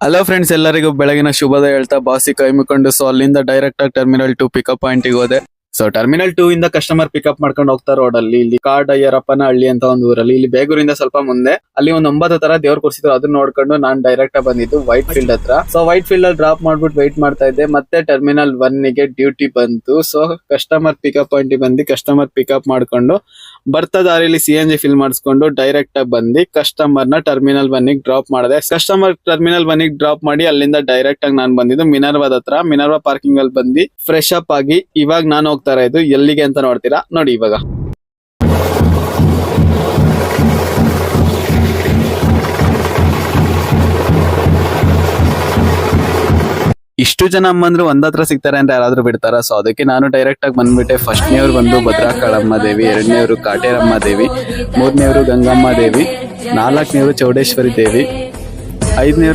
Hello friends, ಎಲ್ಲರಿಗೂ ಬೆಳಗಿನ ಶುಭೋದಯ ಹೇಳ್ತಾ ಬಾಸಿ ಕೈ ಮುಕೊಂಡು ಸೊ ಅಲ್ಲಿಂದ ಡೈರೆಕ್ಟ್ ಆಗಿ ಟರ್ಮಿನಲ್ 2 ಪಿಕಪ್ ಪಾಯಿಂಟ್ ಗೆ ಹೋದೆ. ಸೊ ಟರ್ಮಿನಲ್ 2 ಇಂದ ಕಸ್ಟಮರ್ ಪಿಕಪ್ ಮಾಡ್ಕೊಂಡು ಹೋಗ್ತಾ ರೋಡ್ ಅಲ್ಲಿ ಇಲ್ಲಿ ಕಾಡಯ್ಯರಪ್ಪನ ಹಳ್ಳಿ ಅಂತ ಒಂದು ಊರಲ್ಲಿ, ಇಲ್ಲಿ ಬೇಗೂರಿಂದ ಸ್ವಲ್ಪ ಮುಂದೆ ಅಲ್ಲಿ ಒಂದು 9 ತರ ದೇವ್ರು ಕೂರಿಸಿದ್ರು. ಅದನ್ನ ನೋಡ್ಕೊಂಡು ನಾನ್ ಡೈರೆಕ್ಟ್ ಆಗಿ ಬಂದಿದ್ದು ವೈಟ್ ಫೀಲ್ಡ್ ಹತ್ರ. ಸೊ ವೈಟ್ ಫೀಲ್ಡ್ ಅಲ್ಲಿ ಡ್ರಾಪ್ ಮಾಡ್ಬಿಟ್ಟು ವೆಯ್ಟ್ ಮಾಡ್ತಾ ಇದ್ದೆ. ಮತ್ತೆ ಟರ್ಮಿನಲ್ 1 ಗೆ ಡ್ಯೂಟಿ ಬಂತು. ಸೊ ಕಸ್ಟಮರ್ ಪಿಕಪ್ ಪಾಯಿಂಟ್ ಬಂದು ಕಸ್ಟಮರ್ ಪಿಕಪ್ ಮಾಡ್ಕೊಂಡು ಬರ್ತಾ ದಾರಿಯಲ್ಲಿ CNG ಫಿಲ್ ಮಾಡಿಸ್ಕೊಂಡು ಡೈರೆಕ್ಟ್ ಆಗಿ ಬಂದು ಕಸ್ಟಮರ್ ನ ಟರ್ಮಿನಲ್ 1 ಗೆ ಡ್ರಾಪ್ ಮಾಡಿದೆ. ಕಸ್ಟಮರ್ ಟರ್ಮಿನಲ್ 1 ಗೆ ಡ್ರಾಪ್ ಮಾಡಿ ಅಲ್ಲಿಂದ ಡೈರೆಕ್ಟ್ ಆಗಿ ನಾನು ಬಂದಿದ್ದು ಮಿನರ್ವಾದ ಹತ್ರ. ಮಿನರ್ವಾ ಪಾರ್ಕಿಂಗ್ ಅಲ್ಲಿ ಬಂದು ಫ್ರೆಶ್ ಅಪ್ ಆಗಿ ಇವಾಗ ನಾನು ಹೋಗ್ತಾ ಇದ್ದು ಎಲ್ಲಿಗೆ ಅಂತ ನೋಡ್ತೀರಾ ನೋಡಿ. ಇವಾಗ ಇಷ್ಟು ಜನ ಅಮ್ಮಂದ್ರು ಒಂದತ್ರ ಸಿಗ್ತಾರೆ ಅಂತ ಯಾರಾದ್ರೂ ಬಿಡ್ತಾರ? ಸೊ ಅದಕ್ಕೆ ನಾನು ಡೈರೆಕ್ಟ್ ಆಗಿ ಬಂದ್ಬಿಟ್ಟೆ. ಫಸ್ಟ್ನೇವ್ರು ಬಂದು ಭದ್ರಾಕಾಳಮ್ಮ ದೇವಿ, ಎರಡನೇವ್ರು ಕಾಟೇರಮ್ಮ ದೇವಿ, ಮೂರನೇವ್ರು ಗಂಗಮ್ಮ ದೇವಿ, ನಾಲ್ಕನೇವ್ರು ಚೌಡೇಶ್ವರಿ ದೇವಿ, ಐದನೇವ್ರು